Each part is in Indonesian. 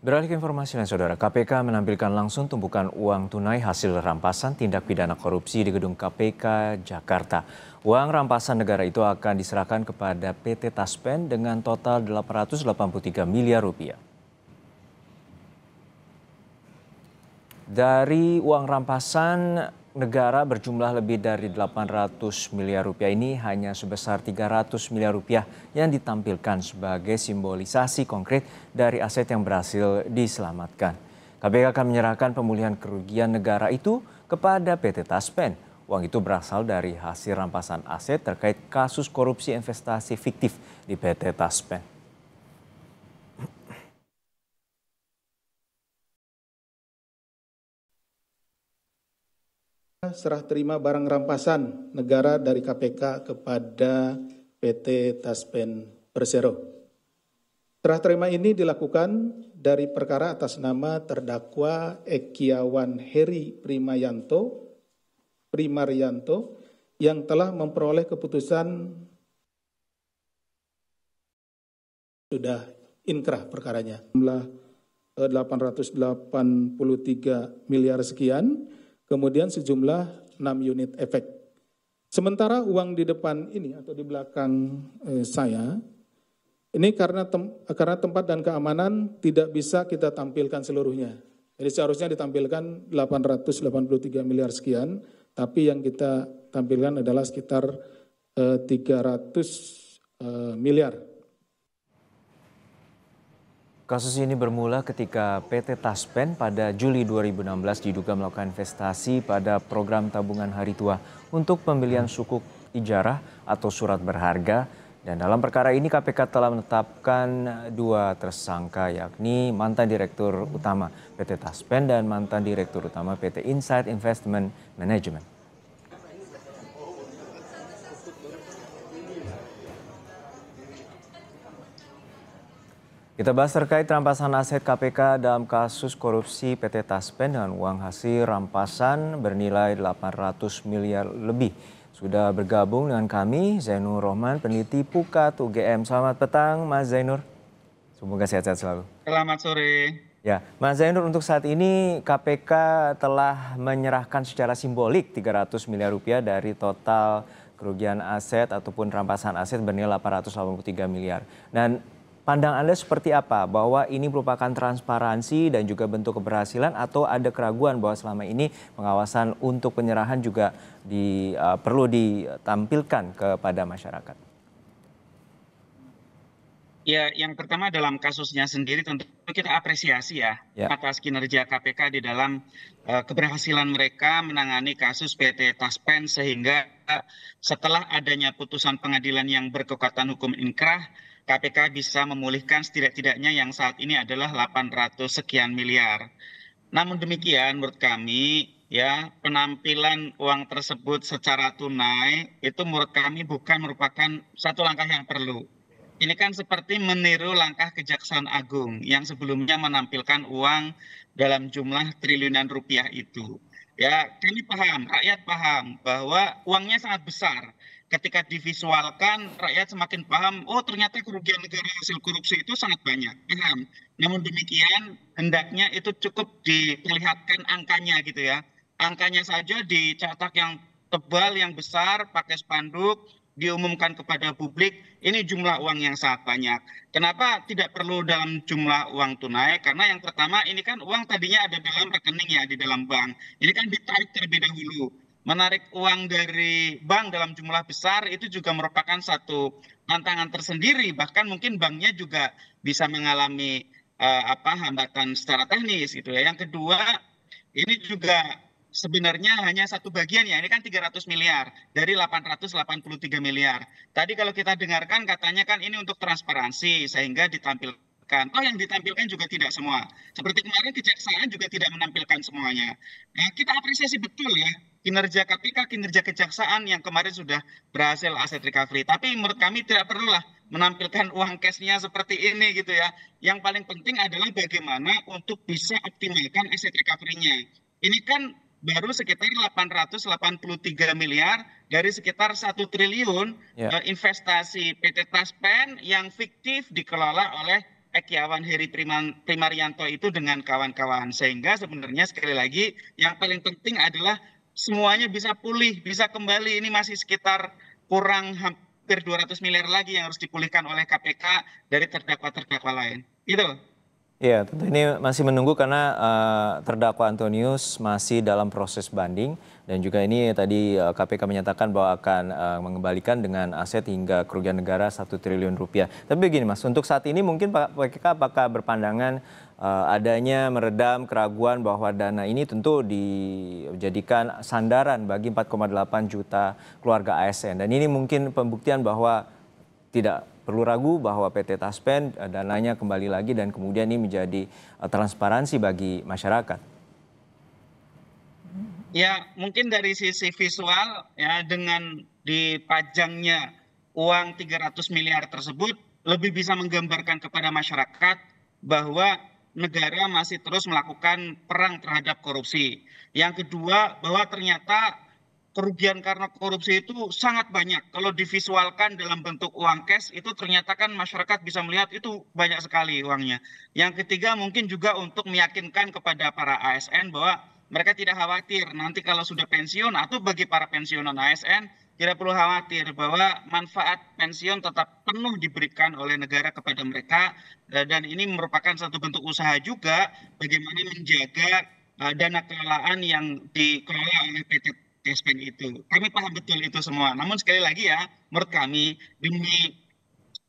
Beralih ke informasi lain, Saudara, KPK menampilkan langsung tumpukan uang tunai hasil rampasan tindak pidana korupsi di gedung KPK Jakarta. Uang rampasan negara itu akan diserahkan kepada PT Taspen dengan total 883 miliar rupiah. Dari uang rampasan negara berjumlah lebih dari 800 miliar rupiah ini hanya sebesar 300 miliar rupiah yang ditampilkan sebagai simbolisasi konkret dari aset yang berhasil diselamatkan. KPK akan menyerahkan pemulihan kerugian negara itu kepada PT Taspen. Uang itu berasal dari hasil rampasan aset terkait kasus korupsi investasi fiktif di PT Taspen. Serah terima barang rampasan negara dari KPK kepada PT Taspen Persero. Serah terima ini dilakukan dari perkara atas nama terdakwa Ekiawan Heri Primarianto yang telah memperoleh keputusan sudah inkrah perkaranya. Jumlah 883 miliar sekian. Kemudian sejumlah 6 unit efek. Sementara uang di depan ini atau di belakang saya, ini karena tempat dan keamanan tidak bisa kita tampilkan seluruhnya. Jadi seharusnya ditampilkan 883 miliar sekian, tapi yang kita tampilkan adalah sekitar 300 miliar. Kasus ini bermula ketika PT Taspen pada Juli 2016 diduga melakukan investasi pada program tabungan hari tua untuk pembelian sukuk ijarah atau surat berharga. Dan dalam perkara ini KPK telah menetapkan 2 tersangka, yakni mantan Direktur Utama PT Taspen dan mantan Direktur Utama PT Insight Investment Management. Kita bahas terkait rampasan aset KPK dalam kasus korupsi PT Taspen dengan uang hasil rampasan bernilai 800 miliar lebih. Sudah bergabung dengan kami Zainur Rohman, peneliti Pukat UGM. Selamat petang Mas Zainur. Semoga sehat-sehat selalu. Selamat sore. Ya, Mas Zainur, untuk saat ini KPK telah menyerahkan secara simbolik 300 miliar rupiah dari total kerugian aset ataupun rampasan aset bernilai 883 miliar. Dan pandang Anda seperti apa? Bahwa ini merupakan transparansi dan juga bentuk keberhasilan atau ada keraguan bahwa selama ini pengawasan untuk penyerahan juga perlu ditampilkan kepada masyarakat? Ya, yang pertama dalam kasusnya sendiri tentu kita apresiasi ya atas kinerja KPK di dalam keberhasilan mereka menangani kasus PT Taspen sehingga setelah adanya putusan pengadilan yang berkekuatan hukum inkrah, KPK bisa memulihkan setidak-tidaknya yang saat ini adalah 800 sekian miliar. Namun demikian menurut kami ya penampilan uang tersebut secara tunai itu menurut kami bukan merupakan satu langkah yang perlu. Ini kan seperti meniru langkah Kejaksaan Agung yang sebelumnya menampilkan uang dalam jumlah triliunan rupiah itu. Ya, kami paham, rakyat paham bahwa uangnya sangat besar. Ketika divisualkan, rakyat semakin paham, oh ternyata kerugian negara hasil korupsi itu sangat banyak. Paham. Namun demikian, hendaknya itu cukup diperlihatkan angkanya gitu ya. Angkanya saja dicetak yang tebal, yang besar, pakai spanduk, diumumkan kepada publik, ini jumlah uang yang sangat banyak. Kenapa tidak perlu dalam jumlah uang tunai? Karena yang pertama ini kan uang tadinya ada dalam rekening ya, di dalam bank. Ini kan ditarik terlebih dahulu. Menarik uang dari bank dalam jumlah besar itu juga merupakan satu tantangan tersendiri. Bahkan mungkin banknya juga bisa mengalami hambatan secara teknis gitu ya. Yang kedua, ini juga sebenarnya hanya satu bagian ya, ini kan 300 miliar dari 883 miliar. Tadi kalau kita dengarkan katanya kan ini untuk transparansi sehingga ditampilkan. Oh yang ditampilkan juga tidak semua. Seperti kemarin Kejaksaan juga tidak menampilkan semuanya. Nah, kita apresiasi betul ya kinerja KPK, kinerja Kejaksaan yang kemarin sudah berhasil aset recovery. Tapi menurut kami tidak perlulah menampilkan uang cashnya seperti ini gitu ya. Yang paling penting adalah bagaimana untuk bisa optimalkan aset recovery-nya. Ini kan baru sekitar 883 miliar dari sekitar 1 triliun investasi PT Taspen yang fiktif dikelola oleh Eki Awan Heri Primarianto itu dengan kawan-kawan. Sehingga sebenarnya sekali lagi yang paling penting adalah semuanya bisa pulih, bisa kembali. Ini masih sekitar kurang hampir 200 miliar lagi yang harus dipulihkan oleh KPK dari terdakwa-terdakwa lain. Gitu. Ya, tentu ini masih menunggu karena terdakwa Antonius masih dalam proses banding dan juga ini tadi KPK menyatakan bahwa akan mengembalikan dengan aset hingga kerugian negara 1 triliun rupiah. Tapi begini Mas, untuk saat ini mungkin Pak KPK apakah berpandangan adanya meredam keraguan bahwa dana ini tentu dijadikan sandaran bagi 4,8 juta keluarga ASN dan ini mungkin pembuktian bahwa tidak perlu ragu bahwa PT Taspen dananya kembali lagi dan kemudian ini menjadi transparansi bagi masyarakat. Ya, mungkin dari sisi visual ya dengan dipajangnya uang 300 miliar tersebut lebih bisa menggambarkan kepada masyarakat bahwa negara masih terus melakukan perang terhadap korupsi. Yang kedua, bahwa ternyata kerugian karena korupsi itu sangat banyak. Kalau divisualkan dalam bentuk uang cash itu ternyata kan masyarakat bisa melihat itu banyak sekali uangnya. Yang ketiga mungkin juga untuk meyakinkan kepada para ASN bahwa mereka tidak khawatir nanti kalau sudah pensiun atau bagi para pensiunan ASN tidak perlu khawatir bahwa manfaat pensiun tetap penuh diberikan oleh negara kepada mereka dan ini merupakan satu bentuk usaha juga bagaimana menjaga dana kelolaan yang dikelola oleh PT Taspen itu. Kami paham betul itu semua. Namun sekali lagi ya, menurut kami demi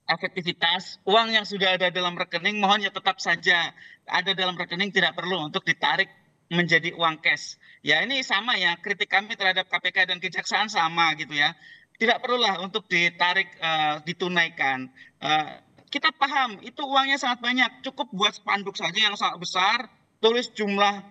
efektivitas uang yang sudah ada dalam rekening mohon ya tetap saja ada dalam rekening, tidak perlu untuk ditarik menjadi uang cash. Ya ini sama ya, kritik kami terhadap KPK dan Kejaksaan sama gitu ya. Tidak perlulah untuk ditarik ditunaikan. Kita paham itu uangnya sangat banyak, cukup buat spanduk saja yang sangat besar, tulis jumlah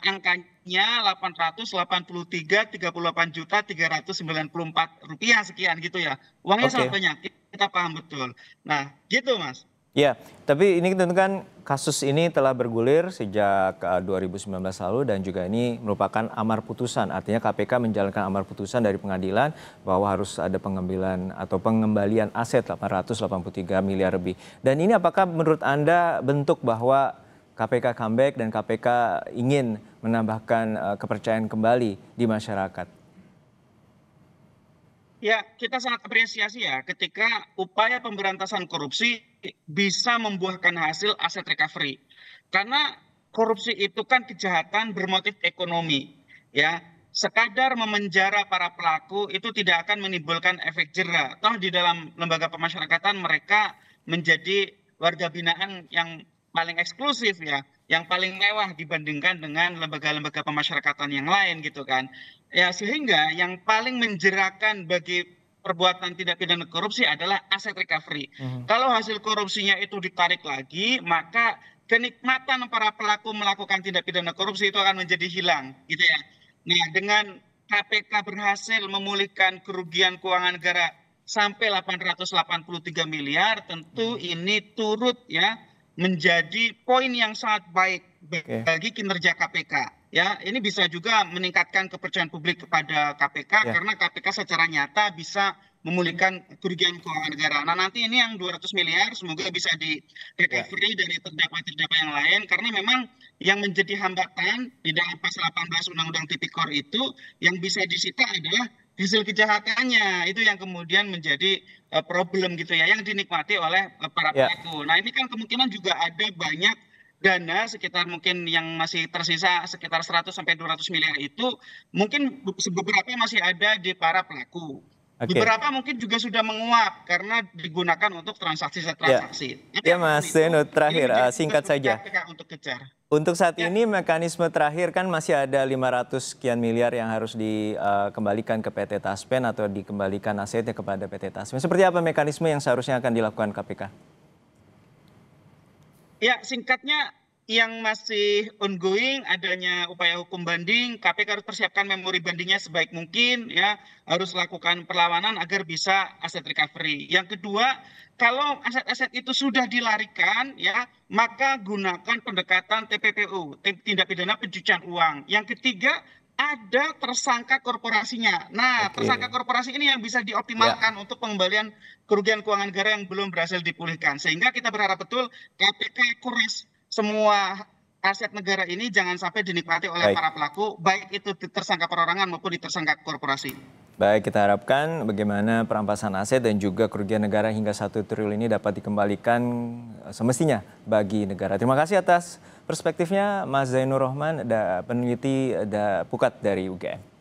angkanya 883,38 juta 394 rupiah sekian gitu ya. Uangnya sangat banyak, kita paham betul. Nah gitu Mas. Ya, tapi ini tentu kan kasus ini telah bergulir sejak 2019 lalu dan juga ini merupakan amar putusan. Artinya KPK menjalankan amar putusan dari pengadilan bahwa harus ada pengambilan atau pengembalian aset 883 miliar lebih. Dan ini apakah menurut Anda bentuk bahwa KPK comeback dan KPK ingin menambahkan kepercayaan kembali di masyarakat? Ya, kita sangat apresiasi ya ketika upaya pemberantasan korupsi bisa membuahkan hasil aset recovery. Karena korupsi itu kan kejahatan bermotif ekonomi, ya. Sekadar memenjara para pelaku itu tidak akan menimbulkan efek jera. Toh di dalam lembaga pemasyarakatan mereka menjadi warga binaan yang paling eksklusif ya, yang paling mewah dibandingkan dengan lembaga-lembaga pemasyarakatan yang lain gitu kan. Ya, sehingga yang paling menjerakan bagi perbuatan tindak pidana korupsi adalah aset recovery. Kalau hasil korupsinya itu ditarik lagi, maka kenikmatan para pelaku melakukan tindak pidana korupsi itu akan menjadi hilang, gitu ya. Nah, dengan KPK berhasil memulihkan kerugian keuangan negara sampai 883 miliar, tentu ini turut ya menjadi poin yang sangat baik bagi kinerja KPK. Ya, ini bisa juga meningkatkan kepercayaan publik kepada KPK karena KPK secara nyata bisa memulihkan kerugian keuangan negara. Nah, nanti ini yang 200 miliar semoga bisa di recovery dari terdakwa-terdakwa yang lain karena memang yang menjadi hambatan di dalam pasal 18 Undang-Undang Tipikor itu yang bisa disita adalah hasil kejahatannya. Itu yang kemudian menjadi problem gitu ya yang dinikmati oleh para pelaku. Nah, ini kan kemungkinan juga ada banyak dana sekitar mungkin yang masih tersisa sekitar 100 sampai 200 miliar itu mungkin beberapa masih ada di para pelaku. Beberapa mungkin juga sudah menguap karena digunakan untuk transaksi-transaksi. Ya Mas Zeno, terakhir singkat saja. Untuk kejar. Untuk saat ini mekanisme terakhir kan masih ada 500 sekian miliar yang harus dikembalikan ke PT Taspen atau dikembalikan asetnya kepada PT Taspen. Seperti apa mekanisme yang seharusnya akan dilakukan KPK? Ya, singkatnya yang masih ongoing adanya upaya hukum banding, KPK harus persiapkan memori bandingnya sebaik mungkin ya, harus lakukan perlawanan agar bisa aset recovery. Yang kedua, kalau aset-aset itu sudah dilarikan ya, maka gunakan pendekatan TPPU, tindak pidana pencucian uang. Yang ketiga, ada tersangka korporasinya. Nah, tersangka korporasi ini yang bisa dioptimalkan untuk pengembalian kerugian keuangan negara yang belum berhasil dipulihkan. Sehingga kita berharap betul KPK kuras semua aset negara ini jangan sampai dinikmati oleh para pelaku, baik itu tersangka perorangan maupun tersangka korporasi. Baik, kita harapkan bagaimana perampasan aset dan juga kerugian negara hingga 1 triliun ini dapat dikembalikan semestinya bagi negara. Terima kasih atas perspektifnya Mas Zainur Rohman, peneliti Pukat dari UGM.